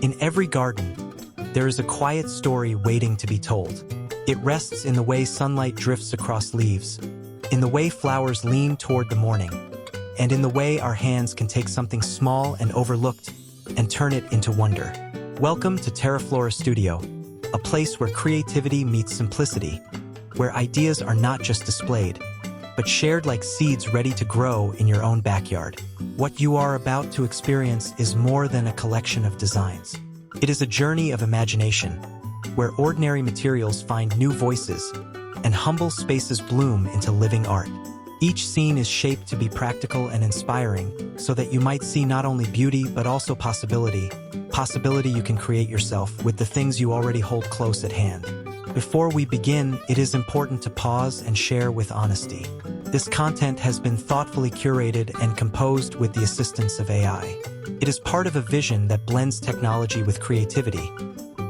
In every garden, there is a quiet story waiting to be told. It rests in the way sunlight drifts across leaves, in the way flowers lean toward the morning, and in the way our hands can take something small and overlooked and turn it into wonder. Welcome to TERAFLORA Studio, a place where creativity meets simplicity, where ideas are not just displayed, but shared like seeds ready to grow in your own backyard. What you are about to experience is more than a collection of designs. It is a journey of imagination, where ordinary materials find new voices and humble spaces bloom into living art. Each scene is shaped to be practical and inspiring so that you might see not only beauty but also possibility you can create yourself with the things you already hold close at hand. Before we begin, it is important to pause and share with honesty. This content has been thoughtfully curated and composed with the assistance of AI. It is part of a vision that blends technology with creativity,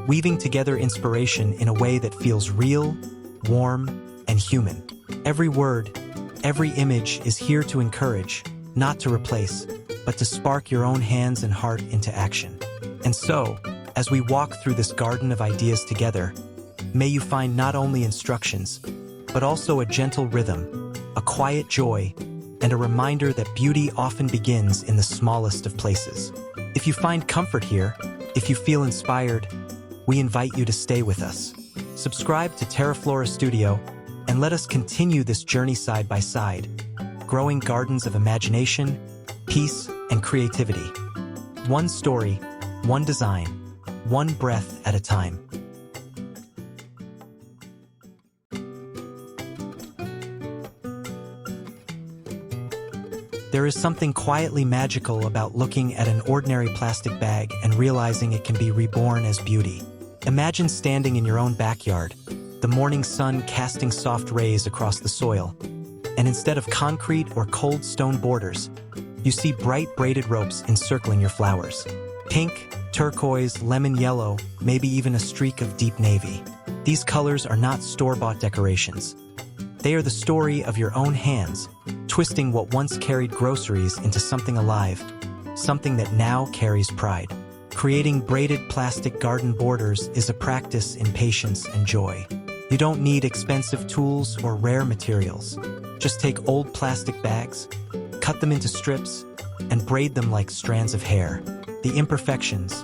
weaving together inspiration in a way that feels real, warm, and human. Every word, every image is here to encourage, not to replace, but to spark your own hands and heart into action. And so, as we walk through this garden of ideas together, may you find not only instructions, but also a gentle rhythm, a quiet joy, and a reminder that beauty often begins in the smallest of places. If you find comfort here, if you feel inspired, we invite you to stay with us. Subscribe to TERAFLORA Studio and let us continue this journey side by side, growing gardens of imagination, peace, and creativity. One story, one design, one breath at a time. There is something quietly magical about looking at an ordinary plastic bag and realizing it can be reborn as beauty. Imagine standing in your own backyard, the morning sun casting soft rays across the soil, and instead of concrete or cold stone borders, you see bright braided ropes encircling your flowers. Pink, turquoise, lemon yellow, maybe even a streak of deep navy. These colors are not store-bought decorations. They are the story of your own hands, twisting what once carried groceries into something alive, something that now carries pride. Creating braided plastic garden borders is a practice in patience and joy. You don't need expensive tools or rare materials. Just take old plastic bags, cut them into strips, and braid them like strands of hair. The imperfections,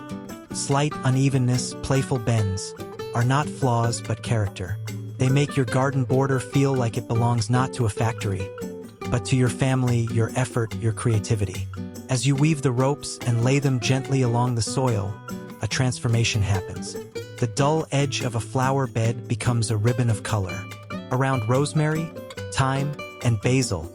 slight unevenness, playful bends, are not flaws but character. They make your garden border feel like it belongs not to a factory, but to your family, your effort, your creativity. As you weave the ropes and lay them gently along the soil, a transformation happens. The dull edge of a flower bed becomes a ribbon of color. Around rosemary, thyme, and basil,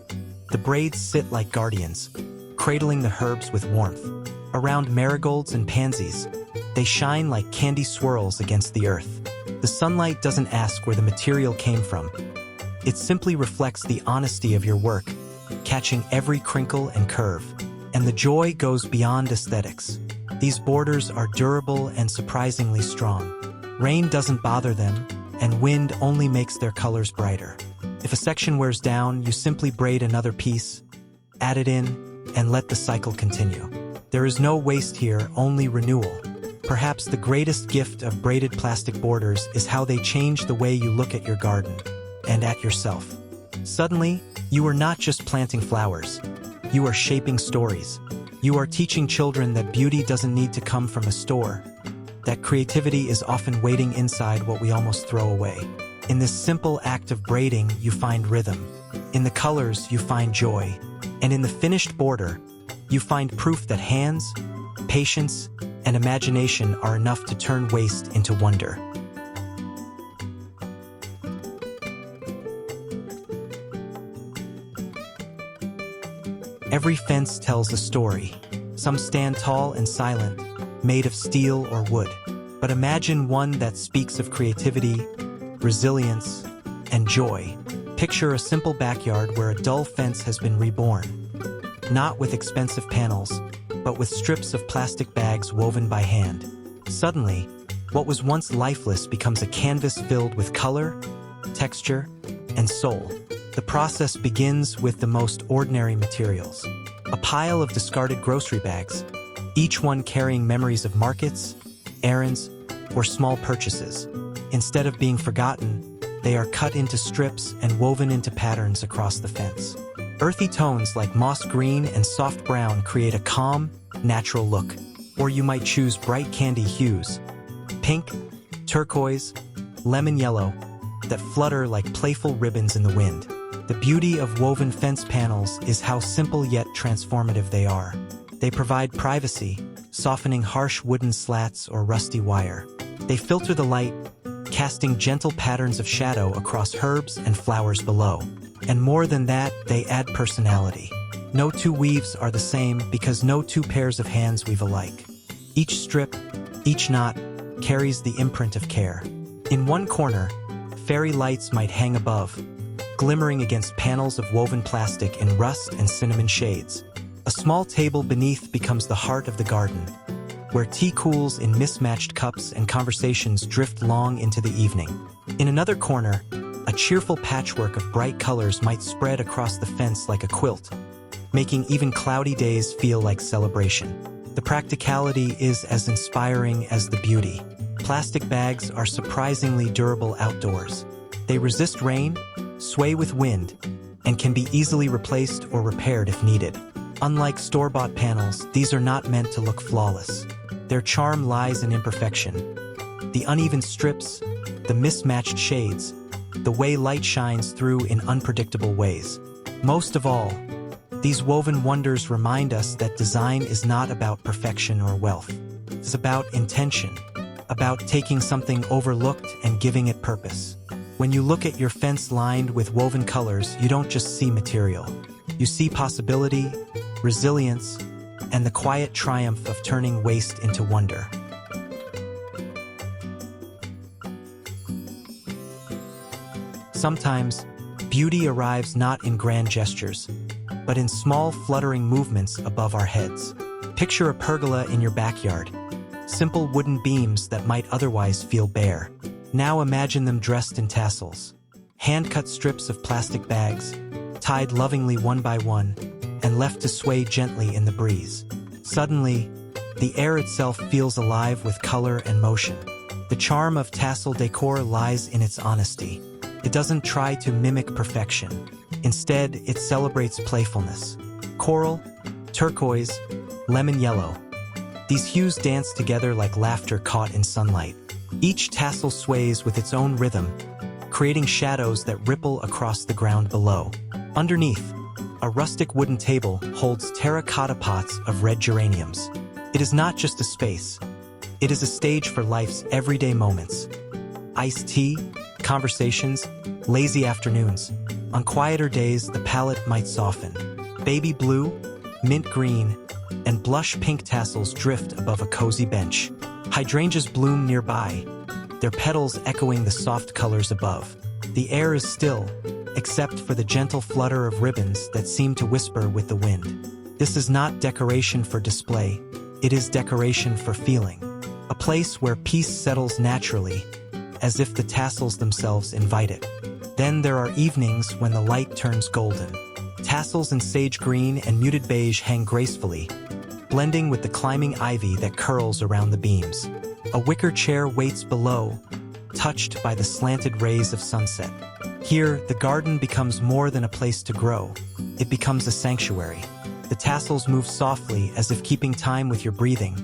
the braids sit like guardians, cradling the herbs with warmth. Around marigolds and pansies, they shine like candy swirls against the earth. The sunlight doesn't ask where the material came from. It simply reflects the honesty of your work, catching every crinkle and curve. And the joy goes beyond aesthetics. These borders are durable and surprisingly strong. Rain doesn't bother them, and wind only makes their colors brighter. If a section wears down, you simply braid another piece, add it in, and let the cycle continue. There is no waste here, only renewal. Perhaps the greatest gift of braided plastic borders is how they change the way you look at your garden and at yourself. Suddenly, you are not just planting flowers. You are shaping stories. You are teaching children that beauty doesn't need to come from a store, that creativity is often waiting inside what we almost throw away. In this simple act of braiding, you find rhythm. In the colors, you find joy. And in the finished border, you find proof that hands, patience, and imagination are enough to turn waste into wonder. Every fence tells a story. Some stand tall and silent, made of steel or wood. But imagine one that speaks of creativity, resilience, and joy. Picture a simple backyard where a dull fence has been reborn, not with expensive panels, but with strips of plastic bags woven by hand. Suddenly, what was once lifeless becomes a canvas filled with color, texture, and soul. The process begins with the most ordinary materials. A pile of discarded grocery bags, each one carrying memories of markets, errands, or small purchases. Instead of being forgotten, they are cut into strips and woven into patterns across the fence. Earthy tones like moss green and soft brown create a calm, natural look. Or you might choose bright candy hues, pink, turquoise, lemon yellow, that flutter like playful ribbons in the wind. The beauty of woven fence panels is how simple yet transformative they are. They provide privacy, softening harsh wooden slats or rusty wire. They filter the light, casting gentle patterns of shadow across herbs and flowers below. And more than that, they add personality. No two weaves are the same because no two pairs of hands weave alike. Each strip, each knot, carries the imprint of care. In one corner, fairy lights might hang above, glimmering against panels of woven plastic in rust and cinnamon shades. A small table beneath becomes the heart of the garden, where tea cools in mismatched cups and conversations drift long into the evening. In another corner, a cheerful patchwork of bright colors might spread across the fence like a quilt, making even cloudy days feel like celebration. The practicality is as inspiring as the beauty. Plastic bags are surprisingly durable outdoors. They resist rain, sway with wind, and can be easily replaced or repaired if needed. Unlike store-bought panels, these are not meant to look flawless. Their charm lies in imperfection. The uneven strips, the mismatched shades, the way light shines through in unpredictable ways. Most of all, these woven wonders remind us that design is not about perfection or wealth. It's about intention, about taking something overlooked and giving it purpose. When you look at your fence lined with woven colors, you don't just see material. You see possibility, resilience, and the quiet triumph of turning waste into wonder. Sometimes, beauty arrives not in grand gestures, but in small fluttering movements above our heads. Picture a pergola in your backyard, simple wooden beams that might otherwise feel bare. Now imagine them dressed in tassels, hand-cut strips of plastic bags, tied lovingly one by one, and left to sway gently in the breeze. Suddenly, the air itself feels alive with color and motion. The charm of tassel decor lies in its honesty. It doesn't try to mimic perfection. Instead, it celebrates playfulness. Coral, turquoise, lemon yellow. These hues dance together like laughter caught in sunlight. Each tassel sways with its own rhythm, creating shadows that ripple across the ground below. Underneath, a rustic wooden table holds terracotta pots of red geraniums. It is not just a space. It is a stage for life's everyday moments. Iced tea, conversations, lazy afternoons. On quieter days, the palette might soften. Baby blue, mint green, and blush pink tassels drift above a cozy bench. Hydrangeas bloom nearby, their petals echoing the soft colors above. The air is still, except for the gentle flutter of ribbons that seem to whisper with the wind. This is not decoration for display, it is decoration for feeling. A place where peace settles naturally, as if the tassels themselves invite it. Then there are evenings when the light turns golden. Tassels in sage green and muted beige hang gracefully, blending with the climbing ivy that curls around the beams. A wicker chair waits below, touched by the slanted rays of sunset. Here, the garden becomes more than a place to grow. It becomes a sanctuary. The tassels move softly as if keeping time with your breathing,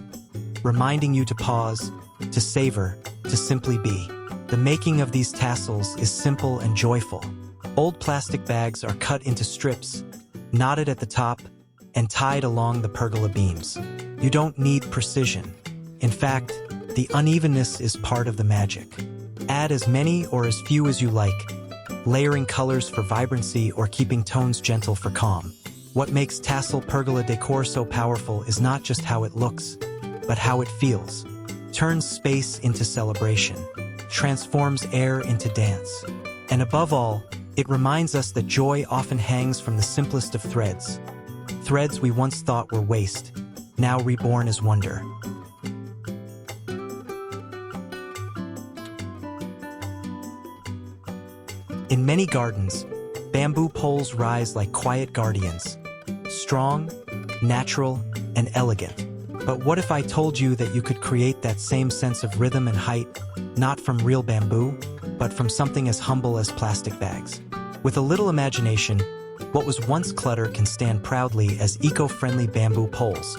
reminding you to pause, to savor, to simply be. The making of these tassels is simple and joyful. Old plastic bags are cut into strips, knotted at the top, and tied along the pergola beams. You don't need precision. In fact, the unevenness is part of the magic. Add as many or as few as you like, layering colors for vibrancy or keeping tones gentle for calm. What makes tassel pergola decor so powerful is not just how it looks, but how it feels. Turns space into celebration, transforms air into dance. And above all, it reminds us that joy often hangs from the simplest of threads. Threads we once thought were waste, now reborn as wonder. In many gardens, bamboo poles rise like quiet guardians, strong, natural, and elegant. But what if I told you that you could create that same sense of rhythm and height, not from real bamboo, but from something as humble as plastic bags? With a little imagination, what was once clutter can stand proudly as eco-friendly bamboo poles,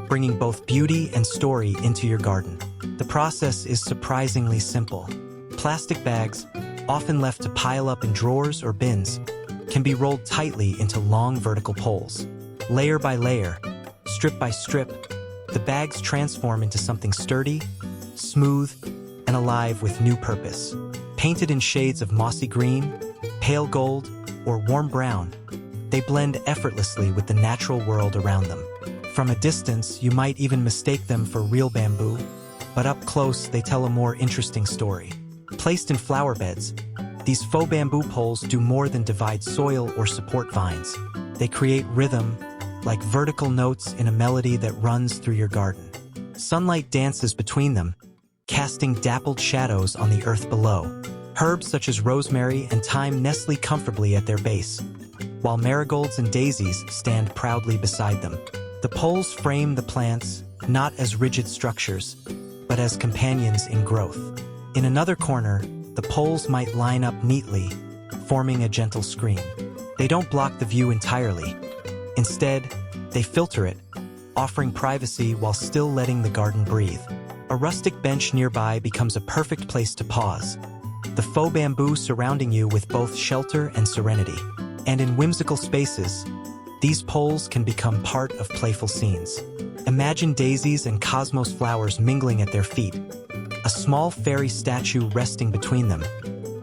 bringing both beauty and story into your garden. The process is surprisingly simple. Plastic bags, often left to pile up in drawers or bins, can be rolled tightly into long vertical poles. Layer by layer, strip by strip, the bags transform into something sturdy, smooth, and alive with new purpose. Painted in shades of mossy green, pale gold, or warm brown, they blend effortlessly with the natural world around them. From a distance, you might even mistake them for real bamboo, but up close, they tell a more interesting story. Placed in flower beds, these faux bamboo poles do more than divide soil or support vines. They create rhythm, like vertical notes in a melody that runs through your garden. Sunlight dances between them, casting dappled shadows on the earth below. Herbs such as rosemary and thyme nestle comfortably at their base, while marigolds and daisies stand proudly beside them. The poles frame the plants not as rigid structures, but as companions in growth. In another corner, the poles might line up neatly, forming a gentle screen. They don't block the view entirely. Instead, they filter it, offering privacy while still letting the garden breathe. A rustic bench nearby becomes a perfect place to pause, the faux bamboo surrounding you with both shelter and serenity. And in whimsical spaces, these poles can become part of playful scenes. Imagine daisies and cosmos flowers mingling at their feet, a small fairy statue resting between them,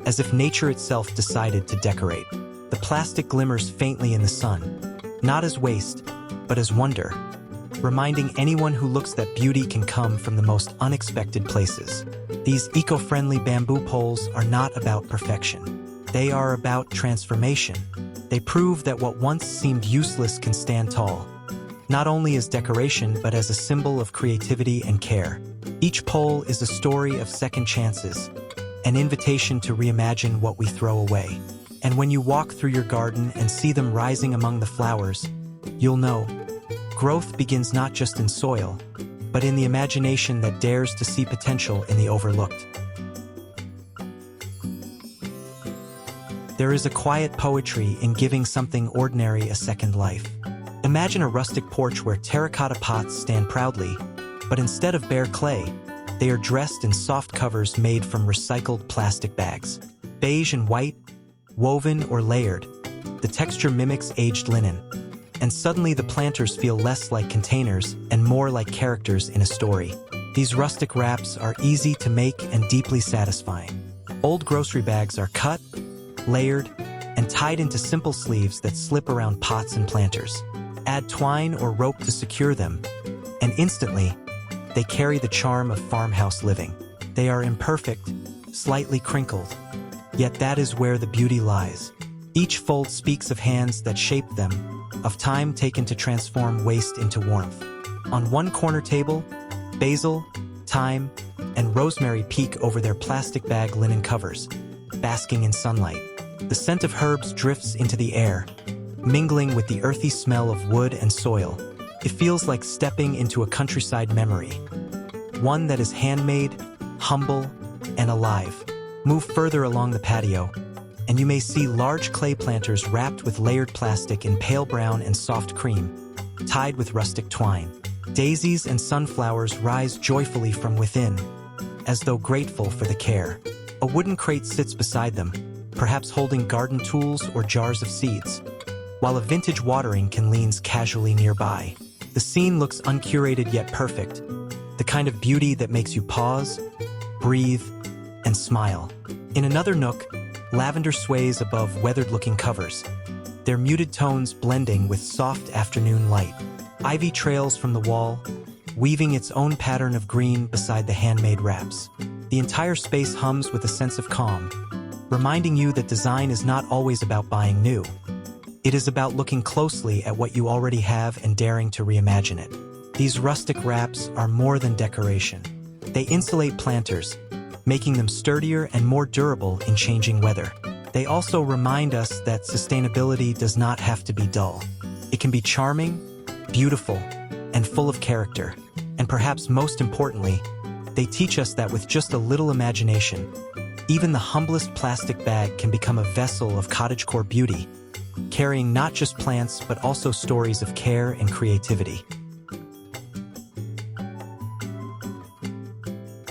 as if nature itself decided to decorate. The plastic glimmers faintly in the sun, not as waste, but as wonder, reminding anyone who looks that beauty can come from the most unexpected places. These eco-friendly bamboo poles are not about perfection. They are about transformation. They prove that what once seemed useless can stand tall, not only as decoration but as a symbol of creativity and care. Each pole is a story of second chances, an invitation to reimagine what we throw away. And when you walk through your garden and see them rising among the flowers, you'll know growth begins not just in soil, but in the imagination that dares to see potential in the overlooked. There is a quiet poetry in giving something ordinary a second life. Imagine a rustic porch where terracotta pots stand proudly, but instead of bare clay, they are dressed in soft covers made from recycled plastic bags. Beige and white, woven or layered, the texture mimics aged linen, and suddenly the planters feel less like containers and more like characters in a story. These rustic wraps are easy to make and deeply satisfying. Old grocery bags are cut, layered, and tied into simple sleeves that slip around pots and planters. Add twine or rope to secure them, and instantly, they carry the charm of farmhouse living. They are imperfect, slightly crinkled, yet that is where the beauty lies. Each fold speaks of hands that shaped them, of time taken to transform waste into warmth. On one corner table, basil, thyme, and rosemary peek over their plastic bag linen covers, basking in sunlight. The scent of herbs drifts into the air, mingling with the earthy smell of wood and soil. It feels like stepping into a countryside memory, one that is handmade, humble, and alive. Move further along the patio, and you may see large clay planters wrapped with layered plastic in pale brown and soft cream, tied with rustic twine. Daisies and sunflowers rise joyfully from within, as though grateful for the care. A wooden crate sits beside them, perhaps holding garden tools or jars of seeds, while a vintage watering can leans casually nearby. The scene looks uncurated yet perfect, the kind of beauty that makes you pause, breathe, and smile. In another nook, lavender sways above weathered-looking covers, their muted tones blending with soft afternoon light. Ivy trails from the wall, weaving its own pattern of green beside the handmade wraps. The entire space hums with a sense of calm, reminding you that design is not always about buying new. It is about looking closely at what you already have and daring to reimagine it. These rustic wraps are more than decoration. They insulate planters, making them sturdier and more durable in changing weather. They also remind us that sustainability does not have to be dull. It can be charming, beautiful, and full of character. And perhaps most importantly, they teach us that with just a little imagination, even the humblest plastic bag can become a vessel of cottagecore beauty, carrying not just plants but also stories of care and creativity.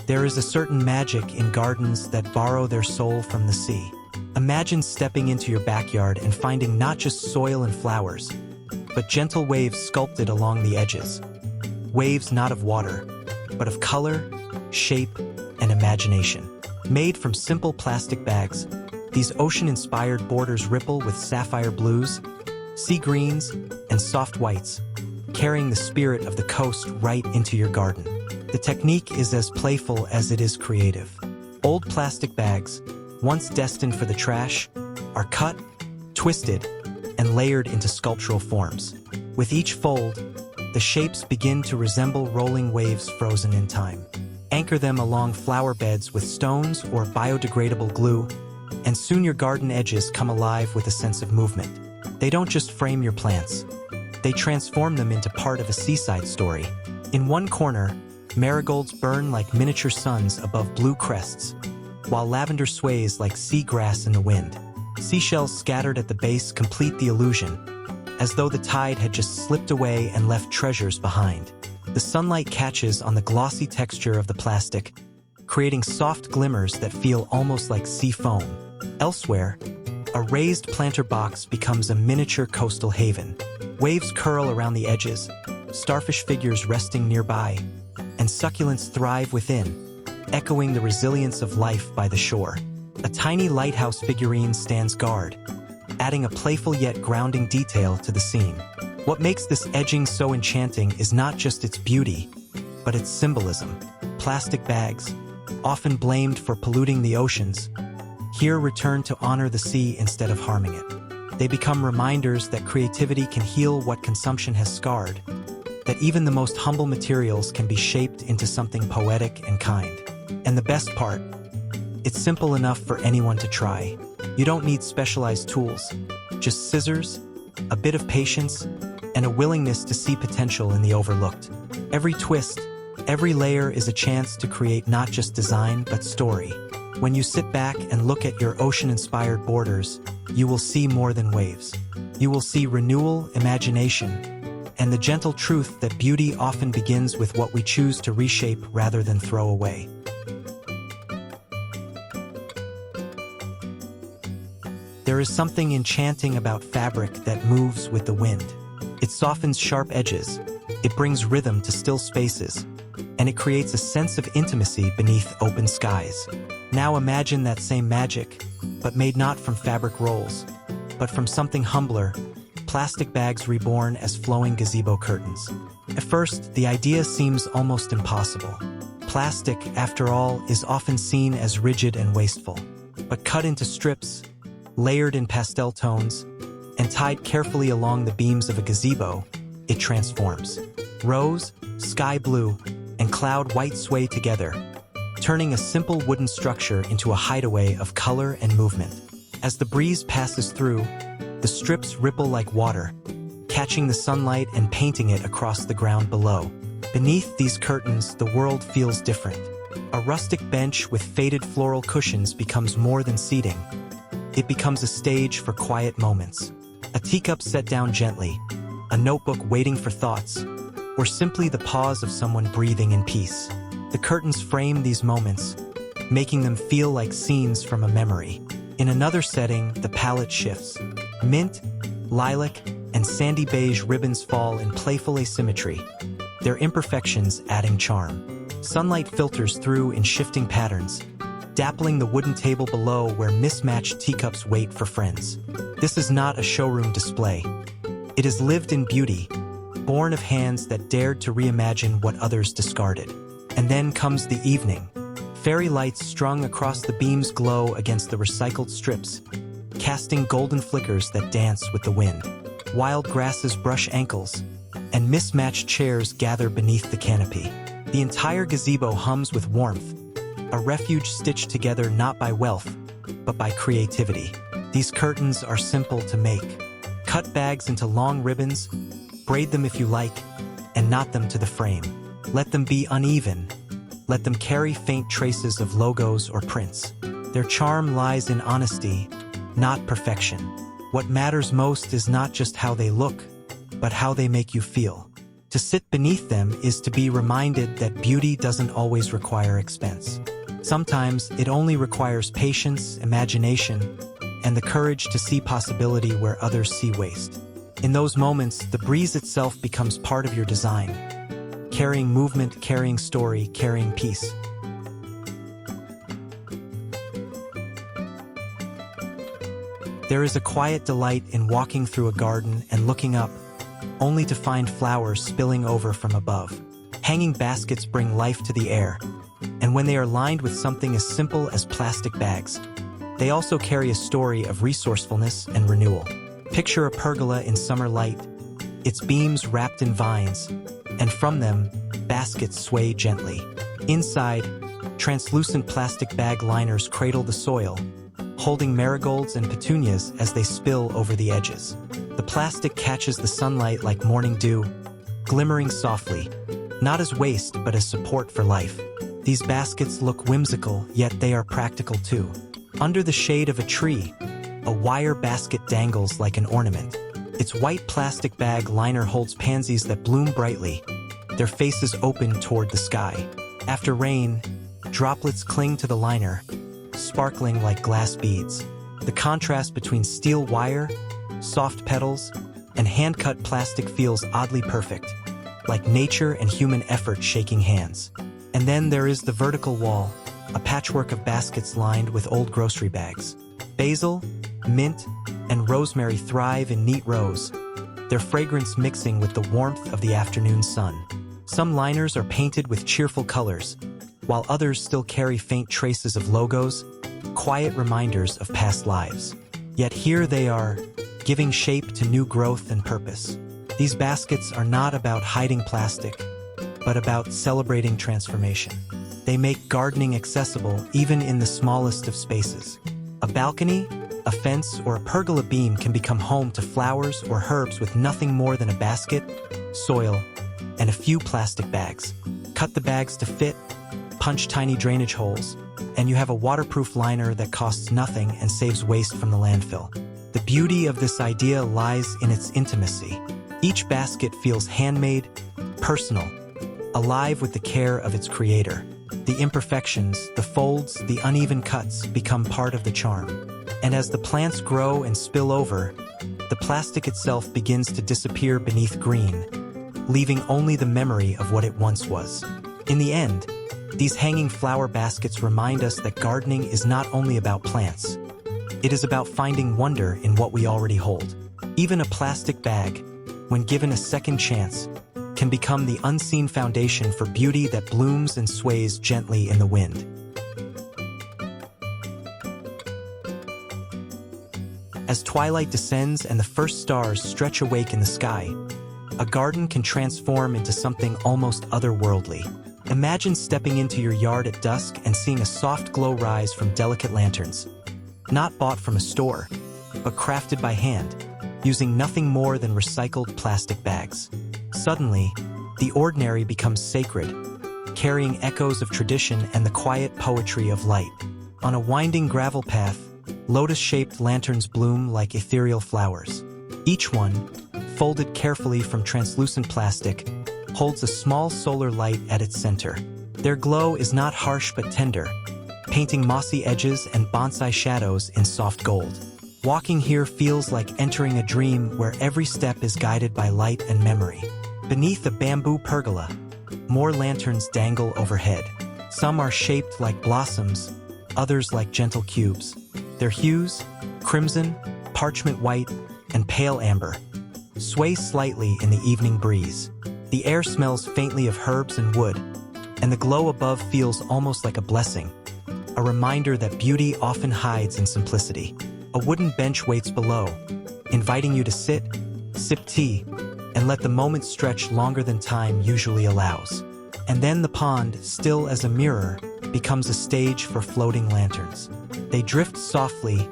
There is a certain magic in gardens that borrow their soul from the sea. Imagine stepping into your backyard and finding not just soil and flowers, but gentle waves sculpted along the edges. Waves not of water, but of color, shape, and imagination. Made from simple plastic bags, these ocean-inspired borders ripple with sapphire blues, sea greens, and soft whites, carrying the spirit of the coast right into your garden. The technique is as playful as it is creative. Old plastic bags, once destined for the trash, are cut, twisted, and layered into sculptural forms. With each fold, the shapes begin to resemble rolling waves frozen in time. Anchor them along flower beds with stones or biodegradable glue, and soon your garden edges come alive with a sense of movement. They don't just frame your plants, they transform them into part of a seaside story. In one corner, marigolds burn like miniature suns above blue crests, while lavender sways like seagrass in the wind. Seashells scattered at the base complete the illusion, as though the tide had just slipped away and left treasures behind. The sunlight catches on the glossy texture of the plastic, creating soft glimmers that feel almost like sea foam. Elsewhere, a raised planter box becomes a miniature coastal haven. Waves curl around the edges, starfish figures resting nearby, and succulents thrive within, echoing the resilience of life by the shore. A tiny lighthouse figurine stands guard, adding a playful yet grounding detail to the scene. What makes this edging so enchanting is not just its beauty, but its symbolism. Plastic bags, often blamed for polluting the oceans, here return to honor the sea instead of harming it. They become reminders that creativity can heal what consumption has scarred, that even the most humble materials can be shaped into something poetic and kind. And the best part, it's simple enough for anyone to try. You don't need specialized tools, just scissors, a bit of patience, and a willingness to see potential in the overlooked. Every twist, every layer is a chance to create not just design but story. When you sit back and look at your ocean-inspired borders, you will see more than waves. You will see renewal, imagination, and the gentle truth that beauty often begins with what we choose to reshape rather than throw away. There is something enchanting about fabric that moves with the wind. It softens sharp edges, it brings rhythm to still spaces, and it creates a sense of intimacy beneath open skies. Now imagine that same magic, but made not from fabric rolls, but from something humbler, plastic bags reborn as flowing gazebo curtains. At first, the idea seems almost impossible. Plastic, after all, is often seen as rigid and wasteful. But cut into strips, layered in pastel tones, and tied carefully along the beams of a gazebo, it transforms. Rose, sky blue, and cloud white sway together, turning a simple wooden structure into a hideaway of color and movement. As the breeze passes through, the strips ripple like water, catching the sunlight and painting it across the ground below. Beneath these curtains, the world feels different. A rustic bench with faded floral cushions becomes more than seating. It becomes a stage for quiet moments. A teacup set down gently, a notebook waiting for thoughts, or simply the pause of someone breathing in peace. The curtains frame these moments, making them feel like scenes from a memory. In another setting, the palette shifts. Mint, lilac, and sandy beige ribbons fall in playful asymmetry, their imperfections adding charm. Sunlight filters through in shifting patterns, dappling the wooden table below where mismatched teacups wait for friends. This is not a showroom display. It is lived in beauty, born of hands that dared to reimagine what others discarded. And then comes the evening. Fairy lights strung across the beams glow against the recycled strips, casting golden flickers that dance with the wind. Wild grasses brush ankles, and mismatched chairs gather beneath the canopy. The entire gazebo hums with warmth, a refuge stitched together not by wealth, but by creativity. These curtains are simple to make. Cut bags into long ribbons, braid them if you like, and knot them to the frame. Let them be uneven. Let them carry faint traces of logos or prints. Their charm lies in honesty, not perfection. What matters most is not just how they look, but how they make you feel. To sit beneath them is to be reminded that beauty doesn't always require expense. Sometimes it only requires patience, imagination, and the courage to see possibility where others see waste. In those moments, the breeze itself becomes part of your design, carrying movement, carrying story, carrying peace. There is a quiet delight in walking through a garden and looking up, only to find flowers spilling over from above. Hanging baskets bring life to the air, and when they are lined with something as simple as plastic bags, they also carry a story of resourcefulness and renewal. Picture a pergola in summer light, its beams wrapped in vines, and from them, baskets sway gently. Inside, translucent plastic bag liners cradle the soil, holding marigolds and petunias as they spill over the edges. The plastic catches the sunlight like morning dew, glimmering softly, not as waste but as support for life. These baskets look whimsical, yet they are practical too. Under the shade of a tree, a wire basket dangles like an ornament. Its white plastic bag liner holds pansies that bloom brightly, their faces open toward the sky. After rain, droplets cling to the liner, sparkling like glass beads. The contrast between steel wire, soft petals, and hand-cut plastic feels oddly perfect, like nature and human effort shaking hands. And then there is the vertical wall, a patchwork of baskets lined with old grocery bags. Basil, mint, and rosemary thrive in neat rows, their fragrance mixing with the warmth of the afternoon sun. Some liners are painted with cheerful colors, while others still carry faint traces of logos, quiet reminders of past lives. Yet here they are, giving shape to new growth and purpose. These baskets are not about hiding plastic, but about celebrating transformation. They make gardening accessible even in the smallest of spaces. A balcony, a fence, or a pergola beam can become home to flowers or herbs with nothing more than a basket, soil, and a few plastic bags. Cut the bags to fit, punch tiny drainage holes, and you have a waterproof liner that costs nothing and saves waste from the landfill. The beauty of this idea lies in its intimacy. Each basket feels handmade, personal, alive with the care of its creator. The imperfections, the folds, the uneven cuts become part of the charm. And as the plants grow and spill over, the plastic itself begins to disappear beneath green, leaving only the memory of what it once was. In the end, these hanging flower baskets remind us that gardening is not only about plants. It is about finding wonder in what we already hold. Even a plastic bag, when given a second chance, can become the unseen foundation for beauty that blooms and sways gently in the wind. As twilight descends and the first stars stretch awake in the sky, a garden can transform into something almost otherworldly. Imagine stepping into your yard at dusk and seeing a soft glow rise from delicate lanterns, not bought from a store, but crafted by hand, using nothing more than recycled plastic bags. Suddenly, the ordinary becomes sacred, carrying echoes of tradition and the quiet poetry of light. On a winding gravel path, lotus-shaped lanterns bloom like ethereal flowers. Each one, folded carefully from translucent plastic, holds a small solar light at its center. Their glow is not harsh but tender, painting mossy edges and bonsai shadows in soft gold. Walking here feels like entering a dream where every step is guided by light and memory. Beneath a bamboo pergola, more lanterns dangle overhead. Some are shaped like blossoms, others like gentle cubes. Their hues, crimson, parchment white, and pale amber, sway slightly in the evening breeze. The air smells faintly of herbs and wood, and the glow above feels almost like a blessing, a reminder that beauty often hides in simplicity. A wooden bench waits below, inviting you to sit, sip tea, and let the moment stretch longer than time usually allows. And then the pond, still as a mirror, becomes a stage for floating lanterns. They drift softly,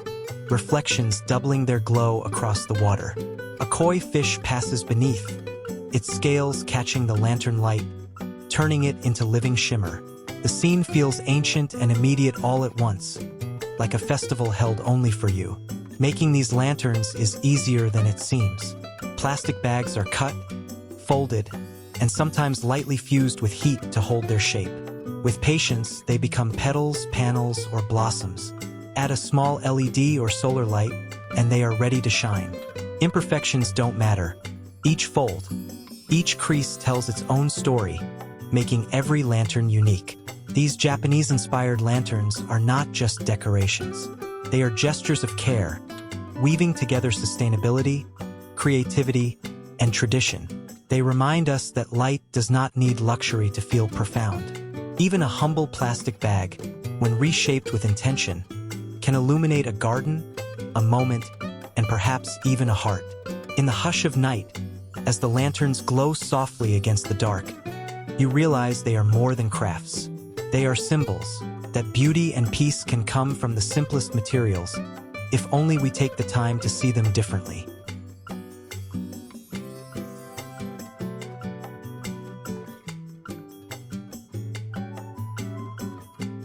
reflections doubling their glow across the water. A koi fish passes beneath, its scales catching the lantern light, turning it into living shimmer. The scene feels ancient and immediate all at once, like a festival held only for you. Making these lanterns is easier than it seems. Plastic bags are cut, folded, and sometimes lightly fused with heat to hold their shape. With patience, they become petals, panels, or blossoms. Add a small LED or solar light, and they are ready to shine. Imperfections don't matter. Each fold, each crease tells its own story, making every lantern unique. These Japanese-inspired lanterns are not just decorations. They are gestures of care, weaving together sustainability, creativity, and tradition. They remind us that light does not need luxury to feel profound. Even a humble plastic bag, when reshaped with intention, can illuminate a garden, a moment, and perhaps even a heart. In the hush of night, as the lanterns glow softly against the dark, you realize they are more than crafts. They are symbols that beauty and peace can come from the simplest materials, if only we take the time to see them differently.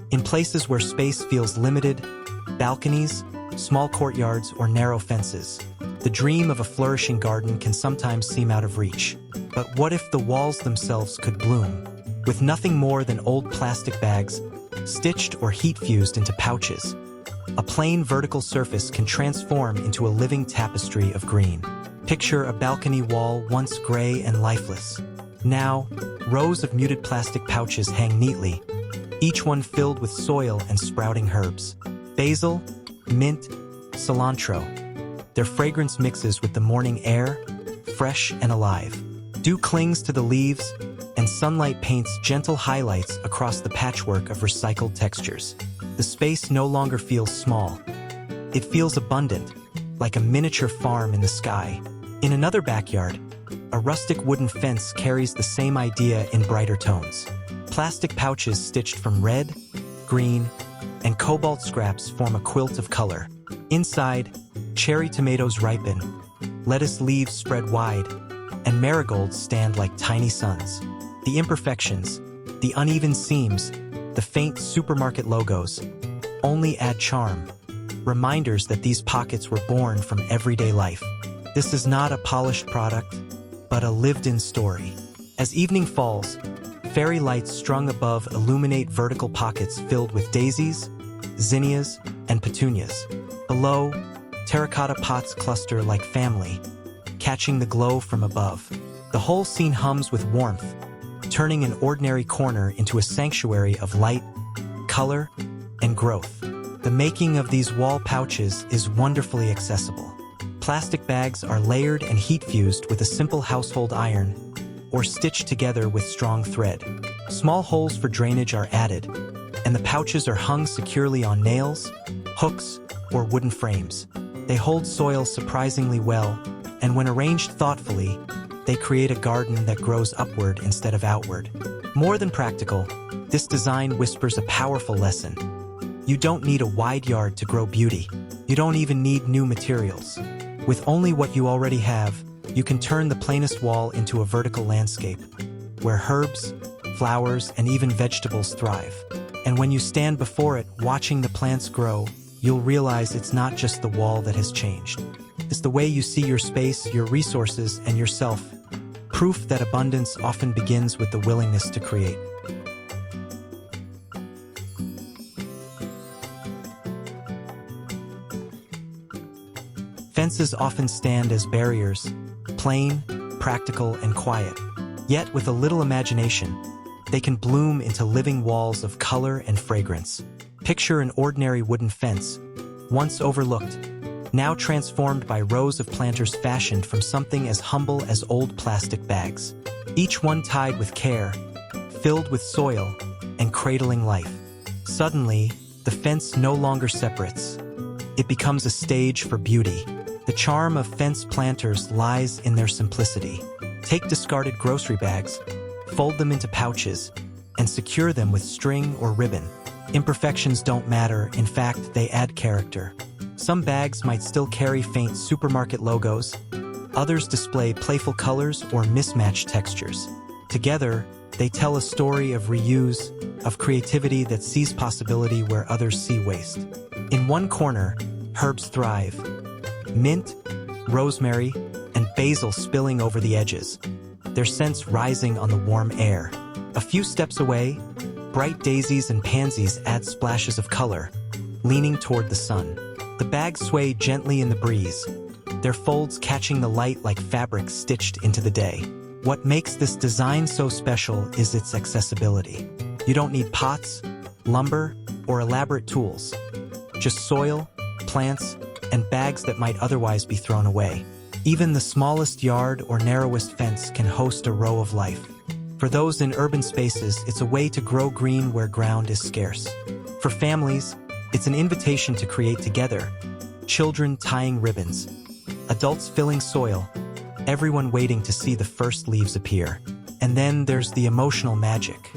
In places where space feels limited, balconies, small courtyards, or narrow fences, the dream of a flourishing garden can sometimes seem out of reach. But what if the walls themselves could bloom? With nothing more than old plastic bags, stitched or heat-fused into pouches, a plain vertical surface can transform into a living tapestry of green. Picture a balcony wall once gray and lifeless. Now, rows of muted plastic pouches hang neatly, each one filled with soil and sprouting herbs. Basil, mint, cilantro. Their fragrance mixes with the morning air, fresh and alive. Dew clings to the leaves, and sunlight paints gentle highlights across the patchwork of recycled textures. The space no longer feels small. It feels abundant, like a miniature farm in the sky. In another backyard, a rustic wooden fence carries the same idea in brighter tones. Plastic pouches stitched from red, green, and cobalt scraps form a quilt of color. Inside, cherry tomatoes ripen, lettuce leaves spread wide, and marigolds stand like tiny suns. The imperfections, the uneven seams, the faint supermarket logos only add charm, reminders that these pockets were born from everyday life. This is not a polished product, but a lived-in story. As evening falls, fairy lights strung above illuminate vertical pockets filled with daisies, zinnias, and petunias. Below, terracotta pots cluster like family, catching the glow from above. The whole scene hums with warmth, turning an ordinary corner into a sanctuary of light, color, and growth. The making of these wall pouches is wonderfully accessible. Plastic bags are layered and heat-fused with a simple household iron, or stitched together with strong thread. Small holes for drainage are added, and the pouches are hung securely on nails, hooks, or wooden frames. They hold soil surprisingly well, and when arranged thoughtfully, they create a garden that grows upward instead of outward. More than practical, this design whispers a powerful lesson. You don't need a wide yard to grow beauty. You don't even need new materials. With only what you already have, you can turn the plainest wall into a vertical landscape, where herbs, flowers, and even vegetables thrive. And when you stand before it, watching the plants grow, you'll realize it's not just the wall that has changed. It's the way you see your space, your resources, and yourself. Proof that abundance often begins with the willingness to create. Fences often stand as barriers, plain, practical, and quiet. Yet, with a little imagination, they can bloom into living walls of color and fragrance. Picture an ordinary wooden fence, once overlooked, now transformed by rows of planters fashioned from something as humble as old plastic bags. Each one tied with care, filled with soil, and cradling life. Suddenly, the fence no longer separates. It becomes a stage for beauty. The charm of fence planters lies in their simplicity. Take discarded grocery bags, fold them into pouches, and secure them with string or ribbon. Imperfections don't matter, in fact, they add character. Some bags might still carry faint supermarket logos, others display playful colors or mismatched textures. Together, They tell a story of reuse, of creativity that sees possibility where others see waste. In one corner, herbs thrive. Mint, rosemary, and basil spilling over the edges, their scents rising on the warm air. A few steps away, bright daisies and pansies add splashes of color, leaning toward the sun. The bags sway gently in the breeze, their folds catching the light like fabric stitched into the day. What makes this design so special is its accessibility. You don't need pots, lumber, or elaborate tools. Just soil, plants, and bags that might otherwise be thrown away. Even the smallest yard or narrowest fence can host a row of life. For those in urban spaces, it's a way to grow green where ground is scarce. For families, it's an invitation to create together. Children tying ribbons, adults filling soil, everyone waiting to see the first leaves appear. And then there's the emotional magic.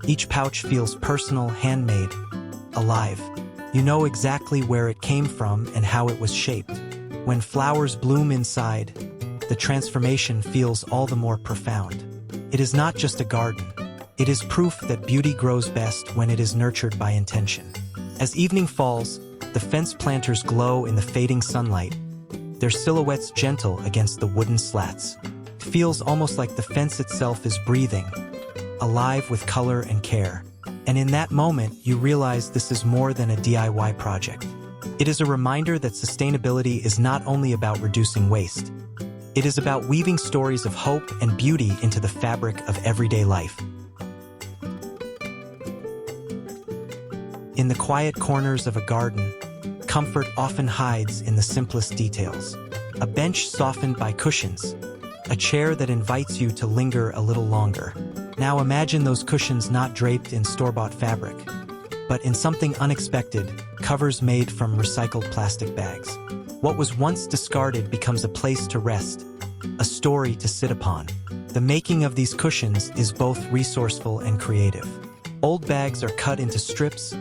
Each pouch feels personal, handmade, alive. You know exactly where it came from and how it was shaped. When flowers bloom inside, the transformation feels all the more profound. It is not just a garden. It is proof that beauty grows best when it is nurtured by intention. As evening falls, the fence planters glow in the fading sunlight, their silhouettes gentle against the wooden slats. It feels almost like the fence itself is breathing, alive with color and care. And in that moment, you realize this is more than a DIY project. It is a reminder that sustainability is not only about reducing waste. It is about weaving stories of hope and beauty into the fabric of everyday life. In the quiet corners of a garden, comfort often hides in the simplest details. A bench softened by cushions, a chair that invites you to linger a little longer. Now imagine those cushions not draped in store-bought fabric, but in something unexpected, covers made from recycled plastic bags. What was once discarded becomes a place to rest, a story to sit upon. The making of these cushions is both resourceful and creative. Old bags are cut into strips,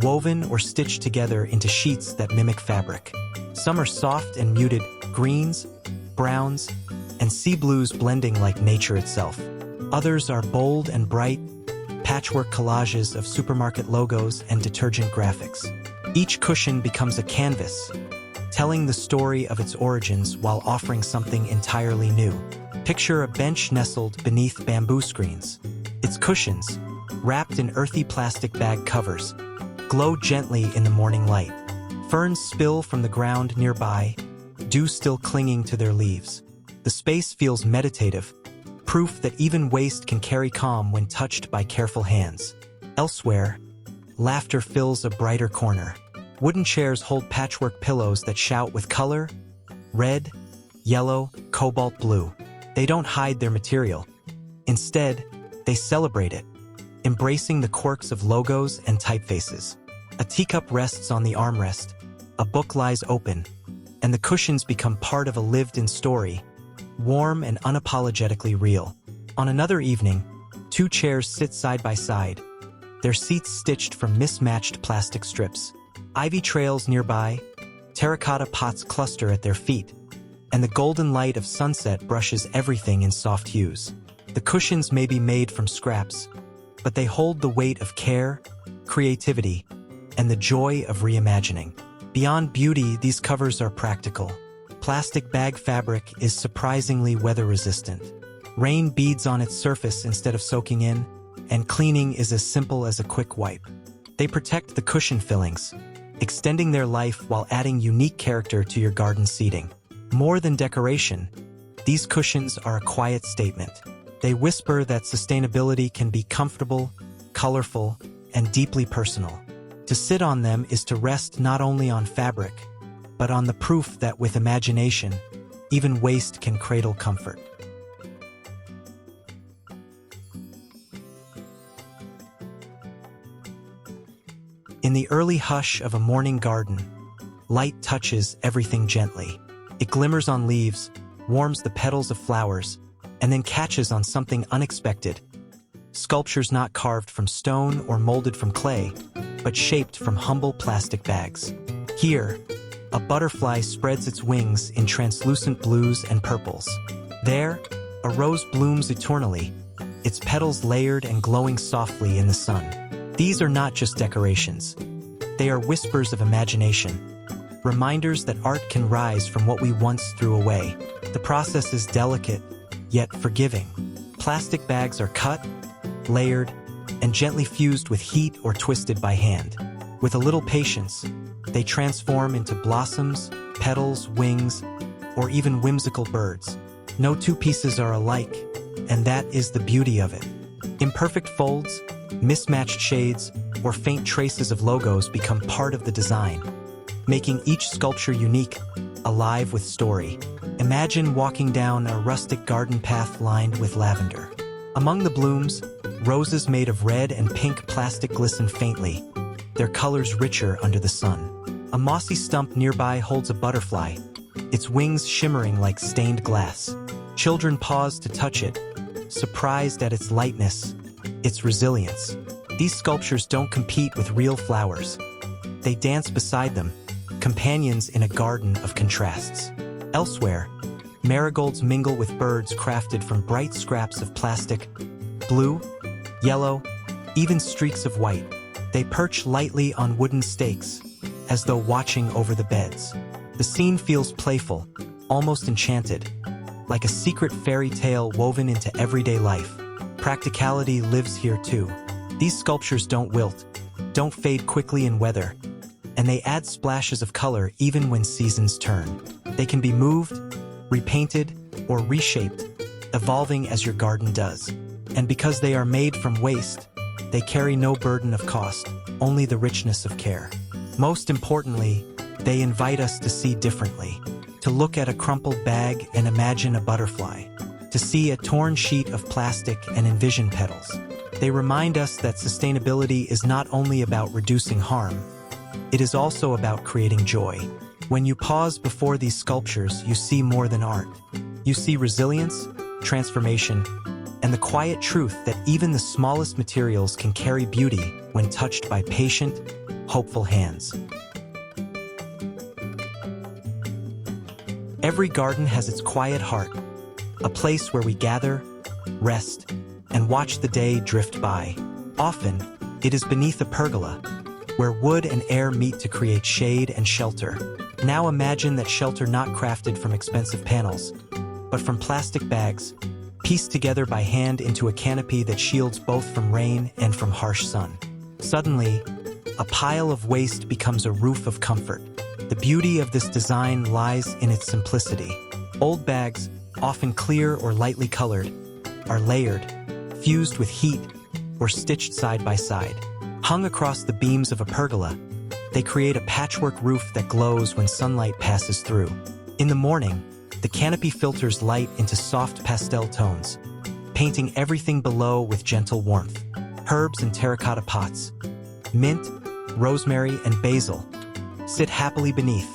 woven or stitched together into sheets that mimic fabric. Some are soft and muted, greens, browns, and sea blues blending like nature itself. Others are bold and bright, patchwork collages of supermarket logos and detergent graphics. Each cushion becomes a canvas, telling the story of its origins while offering something entirely new. Picture a bench nestled beneath bamboo screens. Its cushions, wrapped in earthy plastic bag covers, glow gently in the morning light. Ferns spill from the ground nearby, dew still clinging to their leaves. The space feels meditative, proof that even waste can carry calm when touched by careful hands. Elsewhere, laughter fills a brighter corner. Wooden chairs hold patchwork pillows that shout with color: red, yellow, cobalt blue. They don't hide their material. Instead, they celebrate it, embracing the quirks of logos and typefaces. A teacup rests on the armrest, a book lies open, and the cushions become part of a lived-in story, warm and unapologetically real. On another evening, two chairs sit side by side, their seats stitched from mismatched plastic strips. Ivy trails nearby, terracotta pots cluster at their feet, and the golden light of sunset brushes everything in soft hues. The cushions may be made from scraps, but they hold the weight of care, creativity, and the joy of reimagining. Beyond beauty, these covers are practical. Plastic bag fabric is surprisingly weather-resistant. Rain beads on its surface instead of soaking in, and cleaning is as simple as a quick wipe. They protect the cushion fillings, extending their life while adding unique character to your garden seating. More than decoration, these cushions are a quiet statement. They whisper that sustainability can be comfortable, colorful, and deeply personal. To sit on them is to rest not only on fabric, but on the proof that with imagination, even waste can cradle comfort. In the early hush of a morning garden, light touches everything gently. It glimmers on leaves, warms the petals of flowers, and then catches on something unexpected. Sculptures not carved from stone or molded from clay, but shaped from humble plastic bags. Here, a butterfly spreads its wings in translucent blues and purples. There, a rose blooms eternally, its petals layered and glowing softly in the sun. These are not just decorations. They are whispers of imagination, reminders that art can rise from what we once threw away. The process is delicate, yet forgiving. Plastic bags are cut, layered, and gently fused with heat or twisted by hand. With a little patience, they transform into blossoms, petals, wings, or even whimsical birds. No two pieces are alike, and that is the beauty of it. Imperfect folds, mismatched shades, or faint traces of logos become part of the design, making each sculpture unique, alive with story. Imagine walking down a rustic garden path lined with lavender. Among the blooms, roses made of red and pink plastic glisten faintly, their colors richer under the sun. A mossy stump nearby holds a butterfly, its wings shimmering like stained glass. Children pause to touch it, surprised at its lightness, its resilience. These sculptures don't compete with real flowers. They dance beside them, companions in a garden of contrasts. Elsewhere, marigolds mingle with birds crafted from bright scraps of plastic, blue, yellow, even streaks of white. They perch lightly on wooden stakes, as though watching over the beds. The scene feels playful, almost enchanted, like a secret fairy tale woven into everyday life. Practicality lives here too. These sculptures don't wilt, don't fade quickly in weather, and they add splashes of color even when seasons turn. They can be moved, repainted, or reshaped, evolving as your garden does. And because they are made from waste, they carry no burden of cost, only the richness of care. Most importantly, they invite us to see differently, to look at a crumpled bag and imagine a butterfly, to see a torn sheet of plastic and envision petals. They remind us that sustainability is not only about reducing harm, it is also about creating joy. When you pause before these sculptures, you see more than art. You see resilience, transformation, and the quiet truth that even the smallest materials can carry beauty when touched by patient, hopeful hands. Every garden has its quiet heart, a place where we gather, rest, and watch the day drift by. Often, it is beneath a pergola, where wood and air meet to create shade and shelter. Now imagine that shelter not crafted from expensive panels, but from plastic bags, pieced together by hand into a canopy that shields both from rain and from harsh sun. Suddenly, a pile of waste becomes a roof of comfort. The beauty of this design lies in its simplicity. Old bags, often clear or lightly colored, are layered, fused with heat, or stitched side by side. Hung across the beams of a pergola, they create a patchwork roof that glows when sunlight passes through. In the morning, the canopy filters light into soft pastel tones, painting everything below with gentle warmth. Herbs and terracotta pots, mint, rosemary, and basil, sit happily beneath,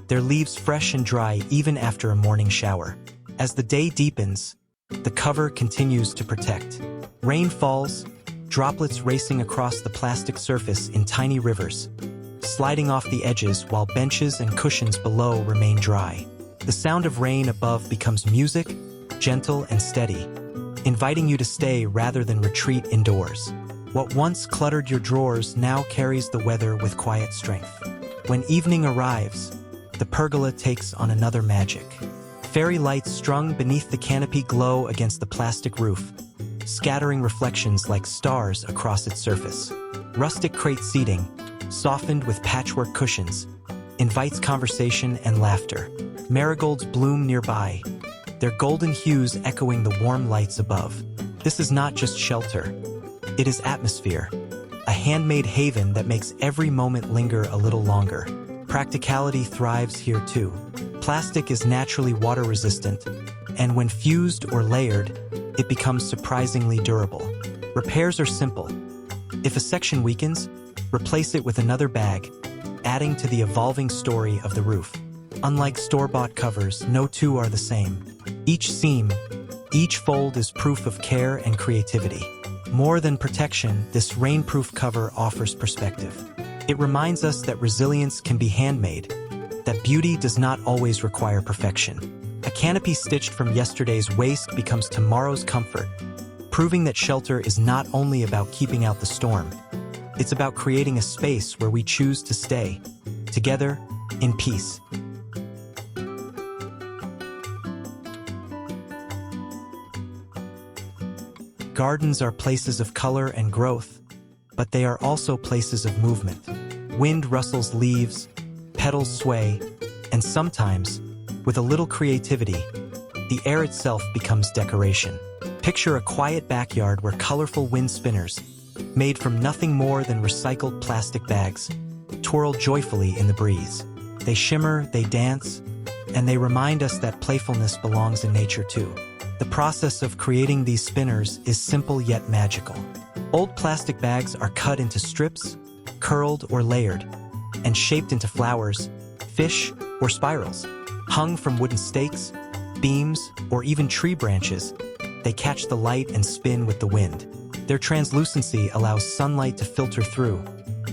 their leaves fresh and dry even after a morning shower. As the day deepens, the cover continues to protect. Rain falls, droplets racing across the plastic surface in tiny rivers, sliding off the edges while benches and cushions below remain dry. The sound of rain above becomes music, gentle and steady, inviting you to stay rather than retreat indoors. What once cluttered your drawers now carries the weather with quiet strength. When evening arrives, the pergola takes on another magic. Fairy lights strung beneath the canopy glow against the plastic roof, scattering reflections like stars across its surface. Rustic crate seating, softened with patchwork cushions, invites conversation and laughter. Marigolds bloom nearby, their golden hues echoing the warm lights above. This is not just shelter. It is atmosphere, a handmade haven that makes every moment linger a little longer. Practicality thrives here too. Plastic is naturally water-resistant, and when fused or layered, it becomes surprisingly durable. Repairs are simple. If a section weakens, replace it with another bag, adding to the evolving story of the roof. Unlike store-bought covers, no two are the same. Each seam, each fold is proof of care and creativity. More than protection, this rainproof cover offers perspective. It reminds us that resilience can be handmade, that beauty does not always require perfection. A canopy stitched from yesterday's waste becomes tomorrow's comfort, proving that shelter is not only about keeping out the storm, it's about creating a space where we choose to stay, together, in peace. Gardens are places of color and growth, but they are also places of movement. Wind rustles leaves, petals sway, and sometimes, with a little creativity, the air itself becomes decoration. Picture a quiet backyard where colorful wind spinners, made from nothing more than recycled plastic bags, twirl joyfully in the breeze. They shimmer, they dance, and they remind us that playfulness belongs in nature too. The process of creating these spinners is simple yet magical. Old plastic bags are cut into strips, curled or layered, and shaped into flowers, fish, or spirals. Hung from wooden stakes, beams, or even tree branches, they catch the light and spin with the wind. Their translucency allows sunlight to filter through,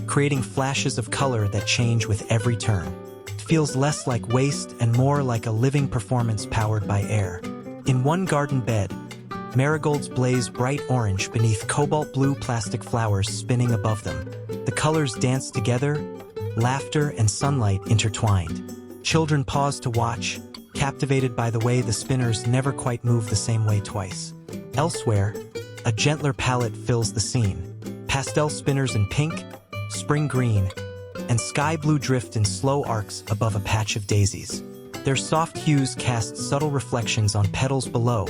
creating flashes of color that change with every turn. It feels less like waste and more like a living performance powered by air. In one garden bed, marigolds blaze bright orange beneath cobalt blue plastic flowers spinning above them. The colors dance together, laughter and sunlight intertwined. Children pause to watch, captivated by the way the spinners never quite move the same way twice. Elsewhere, a gentler palette fills the scene. Pastel spinners in pink, spring green, and sky blue drift in slow arcs above a patch of daisies. Their soft hues cast subtle reflections on petals below,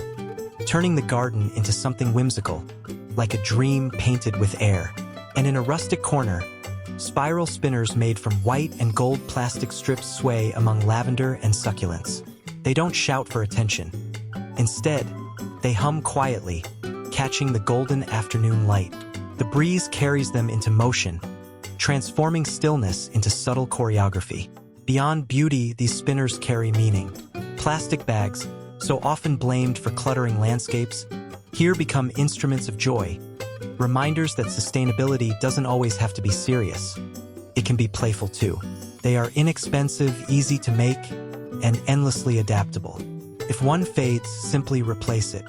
turning the garden into something whimsical, like a dream painted with air. And in a rustic corner, spiral spinners made from white and gold plastic strips sway among lavender and succulents. They don't shout for attention. Instead, they hum quietly, catching the golden afternoon light. The breeze carries them into motion, transforming stillness into subtle choreography. Beyond beauty, these spinners carry meaning. Plastic bags, so often blamed for cluttering landscapes, here become instruments of joy, reminders that sustainability doesn't always have to be serious. It can be playful too. They are inexpensive, easy to make, and endlessly adaptable. If one fades, simply replace it.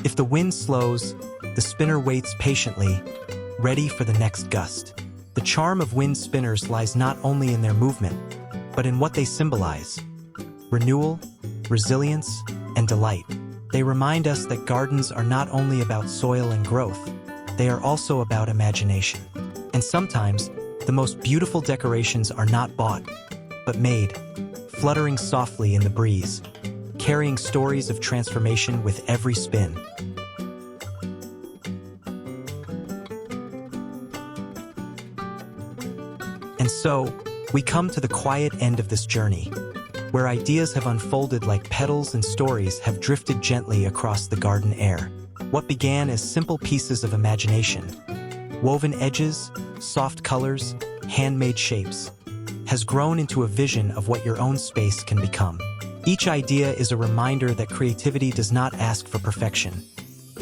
If the wind slows, the spinner waits patiently, ready for the next gust. The charm of wind spinners lies not only in their movement, but in what they symbolize: renewal, resilience, and delight. They remind us that gardens are not only about soil and growth, they are also about imagination. And sometimes, the most beautiful decorations are not bought, but made, fluttering softly in the breeze, carrying stories of transformation with every spin. And so, we come to the quiet end of this journey, where ideas have unfolded like petals and stories have drifted gently across the garden air. What began as simple pieces of imagination, woven edges, soft colors, handmade shapes, has grown into a vision of what your own space can become. Each idea is a reminder that creativity does not ask for perfection,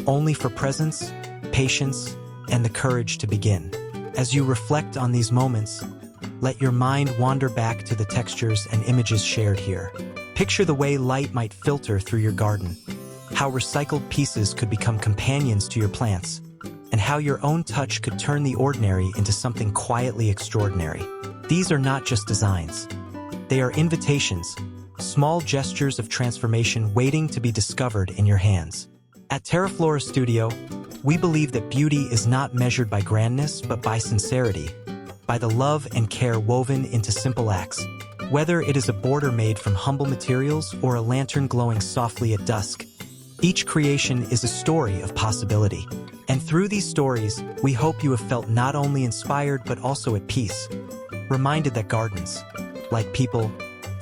only for presence, patience, and the courage to begin. As you reflect on these moments, let your mind wander back to the textures and images shared here. Picture the way light might filter through your garden, how recycled pieces could become companions to your plants, and how your own touch could turn the ordinary into something quietly extraordinary. These are not just designs. They are invitations, small gestures of transformation waiting to be discovered in your hands. At TERAFLORA Studio, we believe that beauty is not measured by grandness but by sincerity, by the love and care woven into simple acts. Whether it is a border made from humble materials or a lantern glowing softly at dusk, each creation is a story of possibility. And through these stories, we hope you have felt not only inspired but also at peace, reminded that gardens, like people,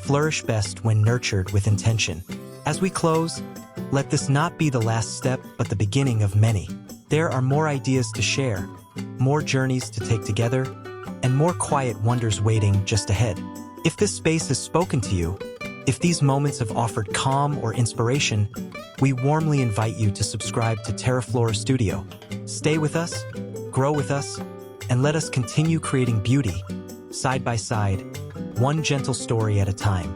flourish best when nurtured with intention. As we close, let this not be the last step but the beginning of many. There are more ideas to share, more journeys to take together, and more quiet wonders waiting just ahead. If this space has spoken to you, if these moments have offered calm or inspiration, we warmly invite you to subscribe to TERAFLORA Studio. Stay with us, grow with us, and let us continue creating beauty, side by side, one gentle story at a time.